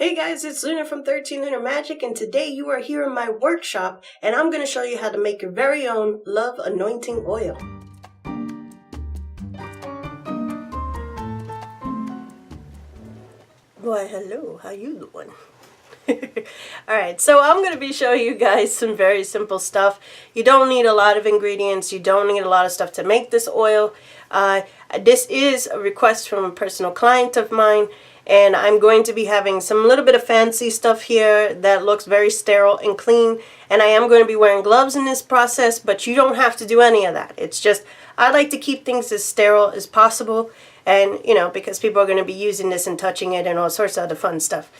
Hey guys, it's Lunar from 1300 Magic, and today you are here in my workshop, and I'm going to show you how to make your very own love anointing oil. Why, hello, how you doing? Alright, so I'm going to be showing you guys some very simple stuff. You don't need a lot of ingredients, you don't need a lot of stuff to make this oil. This is a request from a personal client of mine, and I'm going to be having some little bit of fancy stuff here that looks very sterile and clean, and I am going to be wearing gloves in this process, but you don't have to do any of that. It's just, I like to keep things as sterile as possible, and you know, because people are going to be using this and touching it and all sorts of other fun stuff.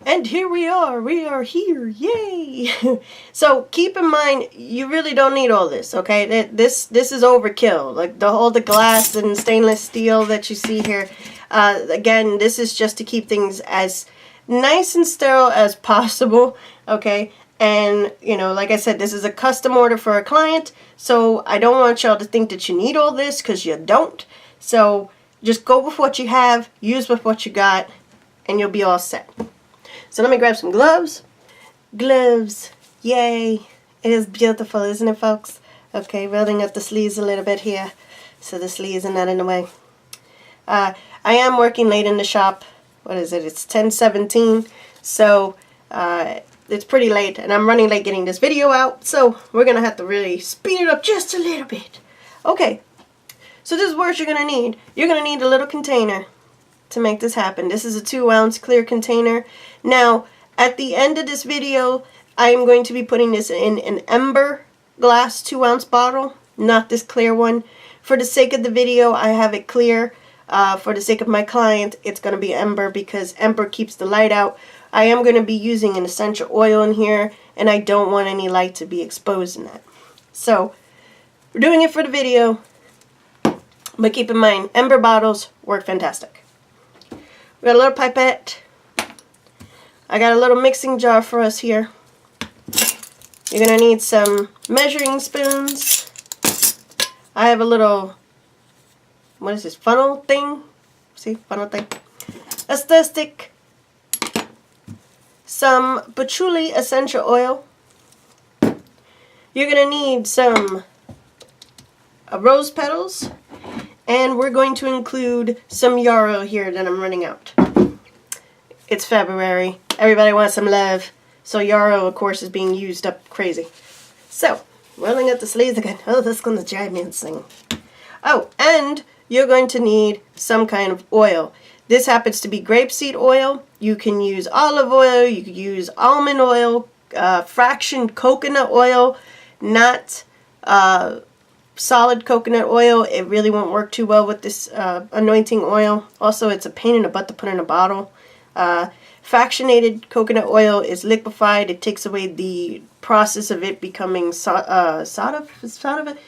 And here we are here, yay! So keep in mind, you really don't need all this, okay? This is overkill. Like all the glass and stainless steel that you see here. Again, this is just to keep things as nice and sterile as possible, okay? And, you know, like I said, this is a custom order for a client, so I don't want y'all to think that you need all this, because you don't. So just go with what you have, use with what you got, and you'll be all set. So let me grab some gloves. Gloves, yay. It is beautiful, isn't it, folks? Okay, rolling up the sleeves a little bit here, so the sleeves are not in the way. I am working late in the shop. What is it? It's 10:17, so it's pretty late, and I'm running late getting this video out, so we're going to have to really speed it up just a little bit. Okay, so this is what you're going to need. You're going to need a little container to make this happen. This is a 2-ounce clear container. Now, at the end of this video, I am going to be putting this in an ember glass 2-ounce bottle, not this clear one. For the sake of the video, I have it clear. For the sake of my client, it's going to be ember because ember keeps the light out. I am going to be using an essential oil in here, and I don't want any light to be exposed in that. So, we're doing it for the video, but keep in mind, ember bottles work fantastic. We got a little pipette. I got a little mixing jar for us here. You're going to need some measuring spoons. I have a little, what is this, funnel thing? See, funnel thing. A stir stick. Some patchouli essential oil. You're going to need some rose petals. And we're going to include some Yarrow here that I'm running out. It's February. Everybody wants some love. So Yarrow, of course, is being used up crazy. So, rolling up the sleeves again. Oh, that's going to drive me insane. Oh, and you're going to need some kind of oil. This happens to be grapeseed oil. You can use olive oil. You can use almond oil. Fractioned coconut oil. Not solid coconut oil. It really won't work too well with this anointing oil. Also, it's a pain in the butt to put in a bottle. Fractionated coconut oil is liquefied. It takes away the process of it becoming solid.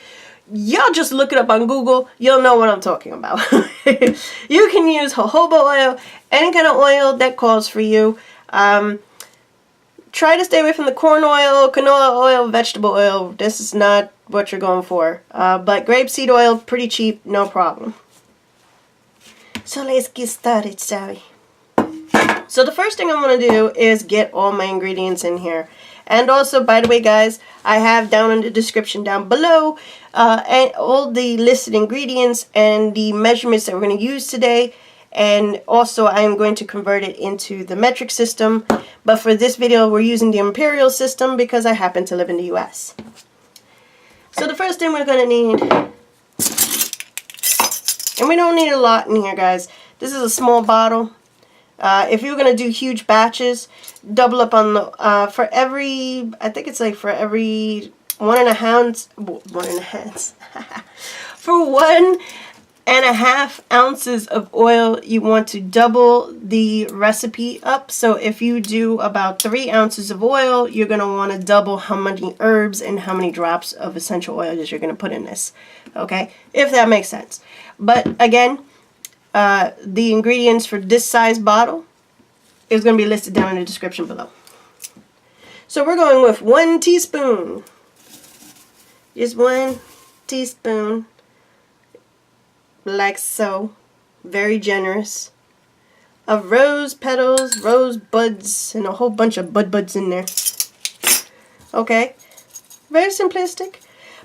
Y'all just look it up on Google. You'll know what I'm talking about. You can use jojoba oil, any kind of oil that calls for you. Try to stay away from the corn oil, canola oil, vegetable oil. This is not what you're going for. But grapeseed oil, pretty cheap, no problem. So let's get started, shall we? So the first thing I'm going to do is get all my ingredients in here. And also, by the way, guys, I have down in the description down below and all the listed ingredients and the measurements that we're going to use today. And also, I am going to convert it into the metric system. But for this video, we're using the imperial system because I happen to live in the US. So the first thing we're going to need, and we don't need a lot in here, guys. This is a small bottle. If you're going to do huge batches, double up on the, for every, I think it's like for every 1.5 ounces, for 1.5 ounces of oil, you want to double the recipe up. So if you do about 3 ounces of oil, you're going to want to double how many herbs and how many drops of essential oil that you're going to put in this. Okay, if that makes sense. But again, the ingredients for this size bottle is going to be listed down in the description below. So we're going with 1 teaspoon. Just 1 teaspoon. Like so. Very generous. of rose petals, rose buds, and a whole bunch of buds in there. Okay, very simplistic.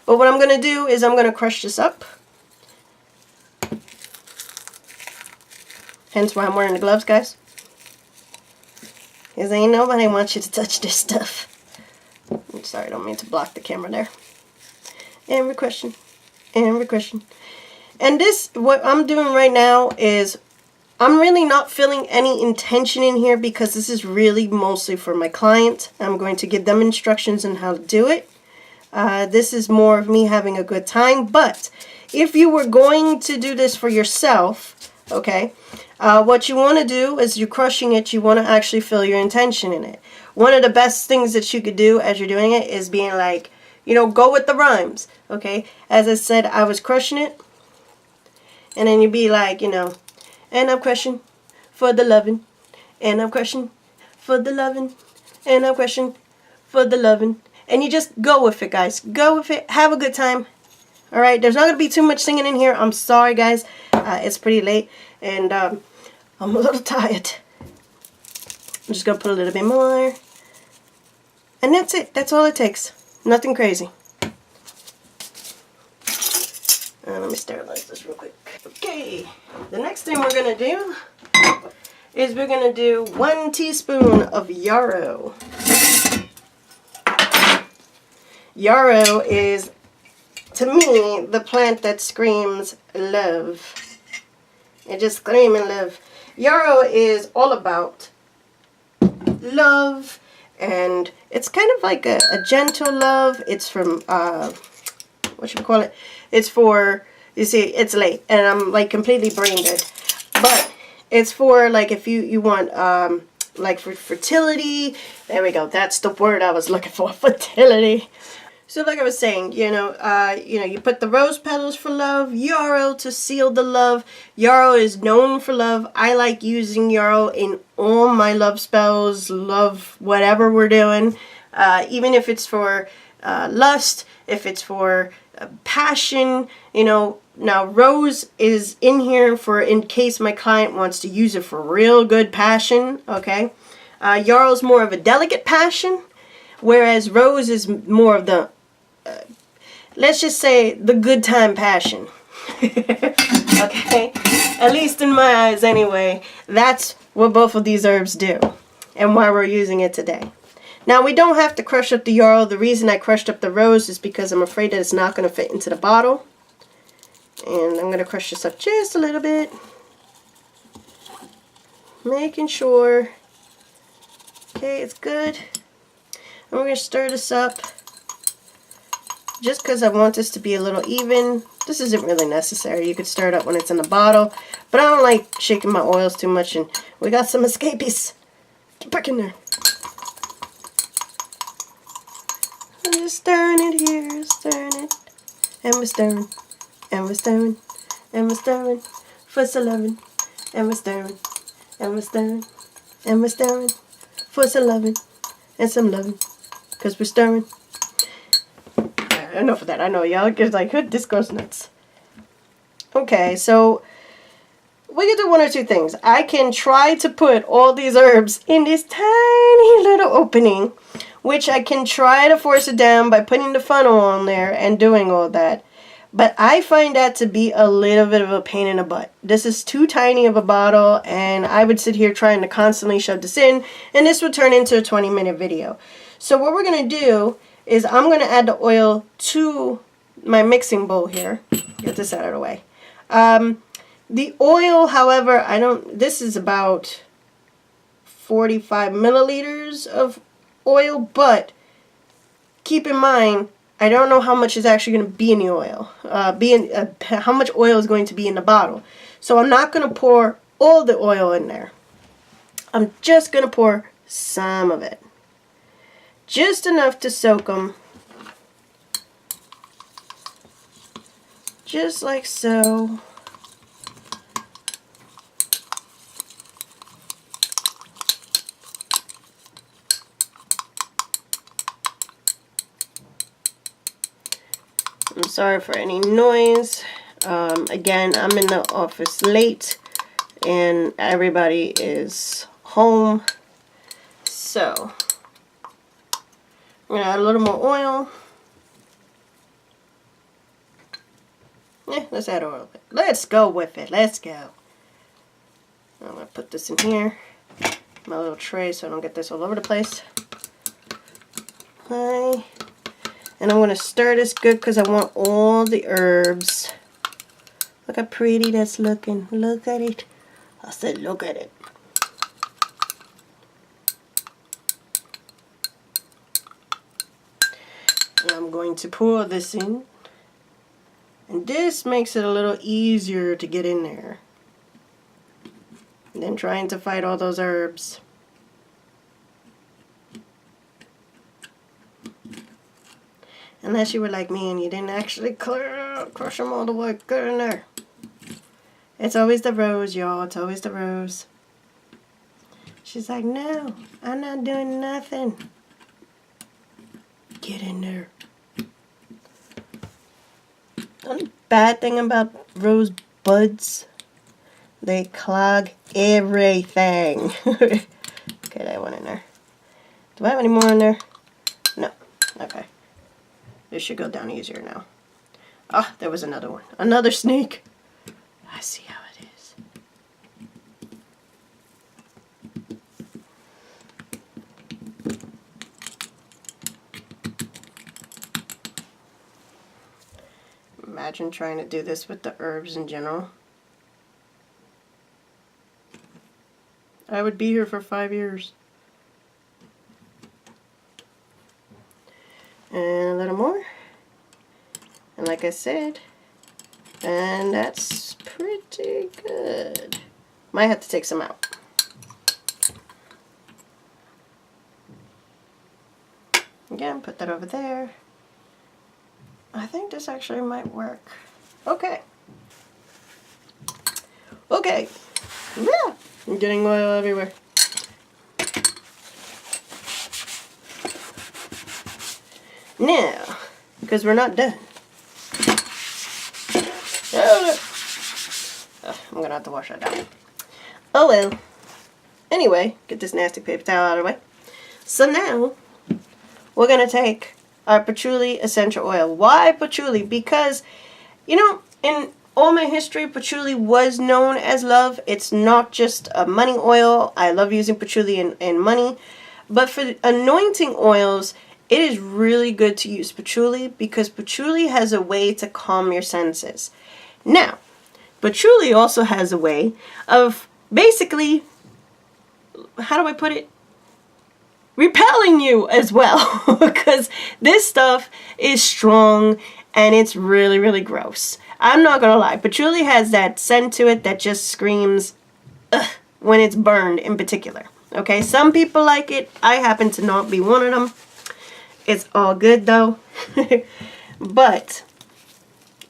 But what I'm going to do is I'm going to crush this up. Hence why I'm wearing the gloves, guys. Because ain't nobody wants you to touch this stuff. I'm sorry, I don't mean to block the camera there. And regression. And regression. And this, what I'm doing right now is, I'm really not feeling any intention in here because this is really mostly for my client. I'm going to give them instructions on how to do it. This is more of me having a good time. But if you were going to do this for yourself, okay, what you want to do as you're crushing it, you want to actually feel your intention in it. One of the best things that you could do as you're doing it is being like, you know, go with the rhymes, okay? As I said, I was crushing it, and then you'd be like, you know, and I'm crushing for the loving, and I'm crushing for the loving, and I'm crushing for the loving. And you just go with it, guys. Go with it. Have a good time. All right, there's not going to be too much singing in here. I'm sorry, guys. It's pretty late, and I'm a little tired. I'm just going to put a little bit more. And that's it. That's all it takes. Nothing crazy. Let me sterilize this real quick. Okay, the next thing we're going to do is we're going to do 1 teaspoon of yarrow. Yarrow is, to me, the plant that screams love. It just screaming love. Yarrow is all about love, and it's kind of like a gentle love. It's from, what should we call it? It's for, you see, it's late, and I'm like completely brain dead. But it's for like if you want, like for fertility. There we go. That's the word I was looking for, fertility. So like I was saying, you know, you put the rose petals for love, yarrow to seal the love. Yarrow is known for love. I like using yarrow in all my love spells, love whatever we're doing. Even if it's for lust, if it's for passion, you know. Now rose is in here for in case my client wants to use it for real good passion, okay. Yarrow's more of a delicate passion, whereas rose is more of the let's just say the good time passion. Okay, at least in my eyes anyway. That's what both of these herbs do and why we're using it today. Now we don't have to crush up the yarrow. The reason I crushed up the rose is because I'm afraid that it's not going to fit into the bottle. And I'm going to crush this up just a little bit, making sure, okay, it's good. And we're going to stir this up just because I want this to be a little even. This isn't really necessary. You could stir it up when it's in the bottle, but I don't like shaking my oils too much, and we got some escapees. Get back in there. I'm just stirring it here, stirring it, and we're stirring, and we're stirring, and we're stirring for some loving, and we're stirring, and we're stirring, and we're stirring for some loving, and some loving, because we're stirring. Enough of that. I know y'all get like, this goes nuts. Okay, so we can do one or two things. I can try to put all these herbs in this tiny little opening, which I can try to force it down by putting the funnel on there and doing all that. But I find that to be a little bit of a pain in the butt. This is too tiny of a bottle, and I would sit here trying to constantly shove this in, and this would turn into a 20-minute video. So what we're going to do is I'm going to add the oil to my mixing bowl here. Get this out of the way. The oil, however, this is about 45 milliliters of oil, but keep in mind, I don't know how much is actually going to be in the oil, how much oil is going to be in the bottle. So I'm not going to pour all the oil in there. I'm just going to pour some of it. Just enough to soak them. Just like so. I'm sorry for any noise. Again, I'm in the office late, and everybody is home. So I'm gonna add a little more oil. Yeah, let's add oil. Let's go with it. Let's go. I'm gonna put this in here, my little tray, so I don't get this all over the place. Okay. And I'm gonna stir this good because I want all the herbs. Look how pretty that's looking. Look at it. I said, look at it. And I'm going to pour this in. And this makes it a little easier to get in there than trying to fight all those herbs. Unless you were like me and you didn't actually crush them all the way. Get in there. It's always the rose, y'all. It's always the rose. She's like, no, I'm not doing nothing. Get in there. The only bad thing about rose buds, they clog everything. Okay, that one in there. Do I have any more in there? No. Okay. This should go down easier now. Ah, there was another one. Another snake. I see how it is. Imagine trying to do this with the herbs in general. I would be here for 5 years. And a little more. And like I said, and that's pretty good. Might have to take some out. Again, put that over there. I think this actually might work. Okay. Okay. Yeah. I'm getting oil everywhere. Now, because we're not done. I'm going to have to wash that down. Oh well. Anyway, get this nasty paper towel out of the way. So now, we're going to take our patchouli essential oil. Why patchouli? Because, you know, in all my history, patchouli was known as love. It's not just a money oil. I love using patchouli in money. But for anointing oils, it is really good to use patchouli because patchouli has a way to calm your senses. Now, patchouli also has a way of basically, how do I put it? Repelling you as well, because this stuff is strong and it's really, really gross. I'm not gonna lie, patchouli has that scent to it that just screams ugh, when it's burned in particular. Okay, some people like it. I happen to not be one of them. It's all good though. But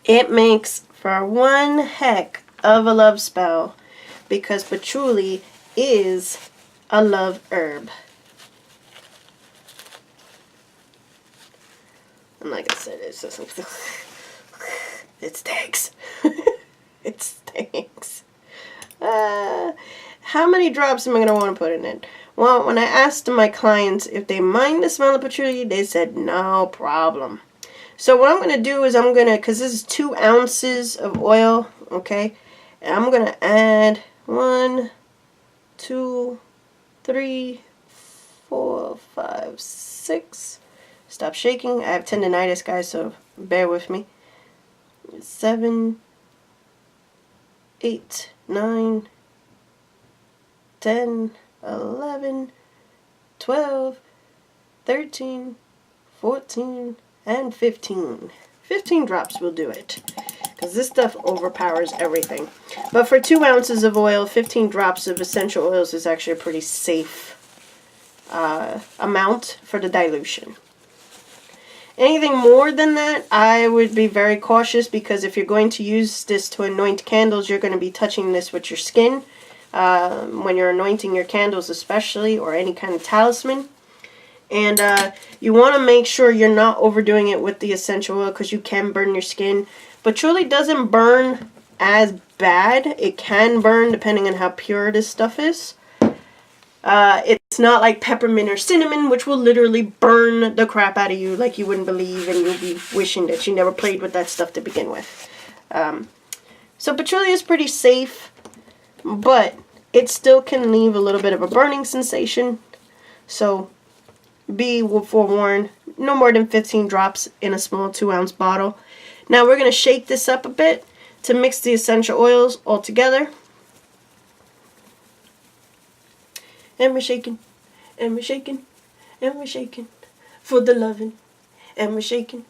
it makes for one heck of a love spell because patchouli is a love herb. And like I said, it's just, it stinks. It stinks. How many drops am I going to want to put in it? Well, when I asked my clients if they mind the smell of patchouli, they said no problem. So what I'm going to do is I'm going to, because this is 2 ounces of oil, okay, and I'm going to add 1, 2, 3, 4, 5, 6. Stop shaking. I have tendinitis, guys, so bear with me. 7, 8, 9, 10, 11, 12, 13, 14, and 15. 15 drops will do it, because this stuff overpowers everything. But for 2 ounces of oil, 15 drops of essential oils is actually a pretty safe amount for the dilution. Anything more than that, I would be very cautious, because if you're going to use this to anoint candles, you're going to be touching this with your skin. When you're anointing your candles especially, or any kind of talisman. And you want to make sure you're not overdoing it with the essential oil, because you can burn your skin. Patchouli doesn't burn as bad. It can burn depending on how pure this stuff is. It's not like peppermint or cinnamon, which will literally burn the crap out of you like you wouldn't believe, and you'll be wishing that you never played with that stuff to begin with. So patchouli is pretty safe, but it still can leave a little bit of a burning sensation. So be forewarned, no more than 15 drops in a small 2-ounce bottle. Now we're going to shake this up a bit to mix the essential oils all together. And we're shaking, and we're shaking, and we're shaking for the lovin', and we're shaking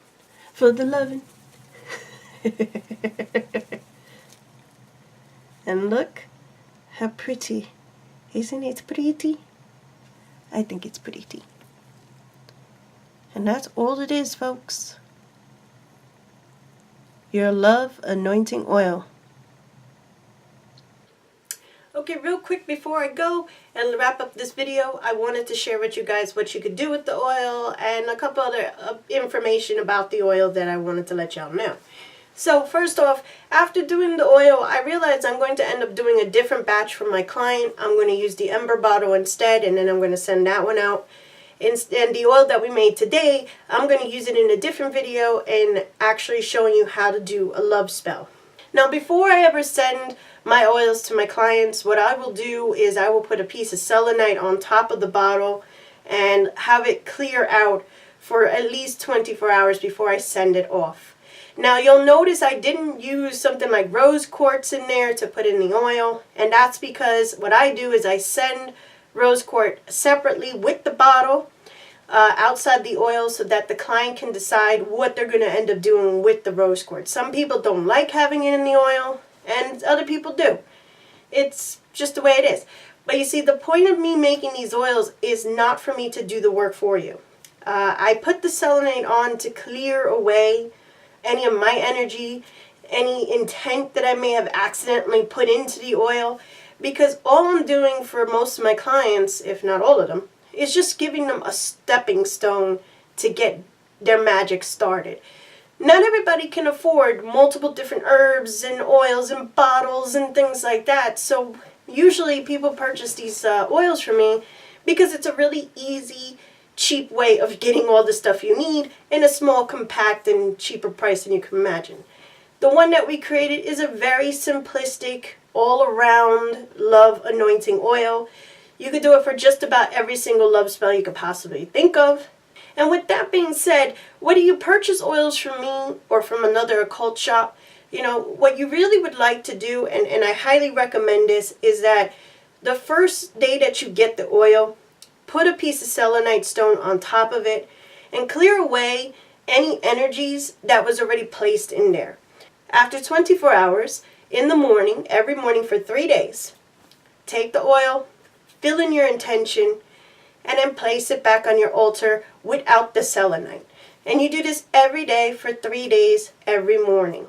for the lovin'. And look how pretty. Isn't it pretty? I think it's pretty. And that's all it is, folks. Your love anointing oil. Okay, real quick before I go and wrap up this video, I wanted to share with you guys what you could do with the oil and a couple other information about the oil that I wanted to let y'all know. So first off, after doing the oil, I realized I'm going to end up doing a different batch for my client. I'm going to use the ember bottle instead, and then I'm going to send that one out. And the oil that we made today, I'm going to use it in a different video and actually showing you how to do a love spell. Now, before I ever send my oils to my clients, what I will do is I will put a piece of selenite on top of the bottle and have it clear out for at least 24 hours before I send it off. Now, you'll notice I didn't use something like rose quartz in there to put in the oil, and that's because what I do is I send rose quartz separately with the bottle outside the oil so that the client can decide what they're going to end up doing with the rose quartz. Some people don't like having it in the oil, and other people do. It's just the way it is. But you see, the point of me making these oils is not for me to do the work for you. I put the selenite on to clear away any of my energy, any intent that I may have accidentally put into the oil, because all I'm doing for most of my clients, if not all of them, is just giving them a stepping stone to get their magic started. Not everybody can afford multiple different herbs and oils and bottles and things like that, so usually people purchase these oils from me because it's a really easy, cheap way of getting all the stuff you need in a small, compact, and cheaper price than you can imagine. The one that we created is a very simplistic, all-around love anointing oil. You could do it for just about every single love spell you could possibly think of. And with that being said, whether you purchase oils from me or from another occult shop, you know, what you really would like to do, and I highly recommend this, is that the first day that you get the oil, put a piece of selenite stone on top of it and clear away any energies that was already placed in there. After 24 hours, in the morning, every morning for 3 days, take the oil, fill in your intention, and then place it back on your altar without the selenite. And you do this every day for 3 days, every morning.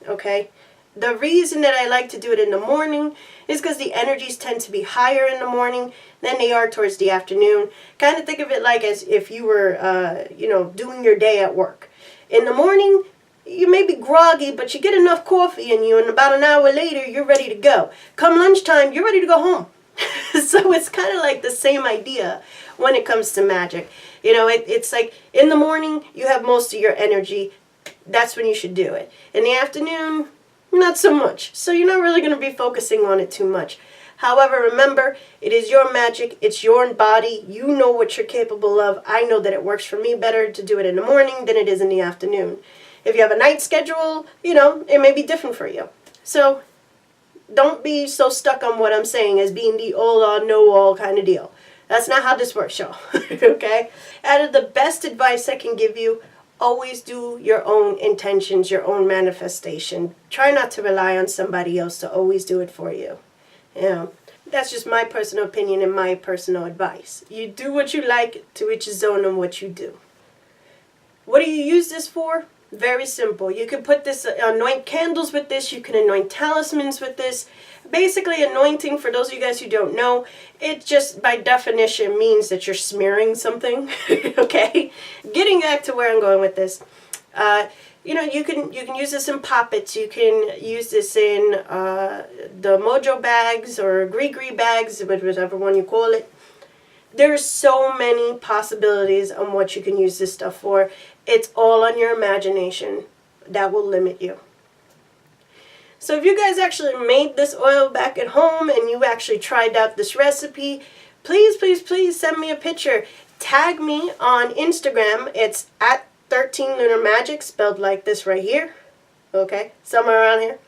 Okay? The reason that I like to do it in the morning is because the energies tend to be higher in the morning than they are towards the afternoon. Kind of think of it like as if you were, doing your day at work. In the morning, you may be groggy, but you get enough coffee in you, and about an hour later, you're ready to go. Come lunchtime, you're ready to go home. So it's kind of like the same idea when it comes to magic. You know, it's like in the morning, you have most of your energy. That's when you should do it. In the afternoon, not so much. So you're not really going to be focusing on it too much. However, remember, it is your magic. It's your body. You know what you're capable of. I know that it works for me better to do it in the morning than it is in the afternoon. If you have a night schedule, you know, it may be different for you. So don't be so stuck on what I'm saying as being the all know-all kind of deal. That's not how this works, y'all. Okay? Out of the best advice I can give you, always do your own intentions, your own manifestation. Try not to rely on somebody else to always do it for you. You know, that's just my personal opinion and my personal advice. You do what you like, to each his own on what you do. What do you use this for? Very simple. You can put this, anoint candles with this. You can anoint talismans with this. Basically, anointing, for those of you guys who don't know, it just by definition means that you're smearing something. Okay? Getting back to where I'm going with this. you know, you can use this in poppets. You can use this in the mojo bags or gree bags, whichever one you call it. There's so many possibilities on what you can use this stuff for. It's all on your imagination that will limit you. So if you guys actually made this oil back at home and you actually tried out this recipe, please, please, please send me a picture. Tag me on Instagram. It's at 13 Lunar Magick, spelled like this right here. Okay, somewhere around here.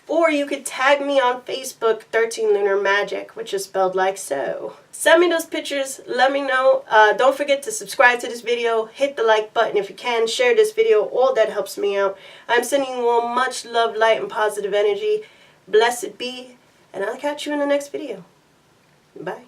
Or you could tag me on Facebook, 13 Lunar Magick, which is spelled like so. Send me those pictures. Let me know. Don't forget to subscribe to this video. Hit the like button if you can. Share this video. All that helps me out. I'm sending you all much love, light, and positive energy. Blessed be. And I'll catch you in the next video. Bye.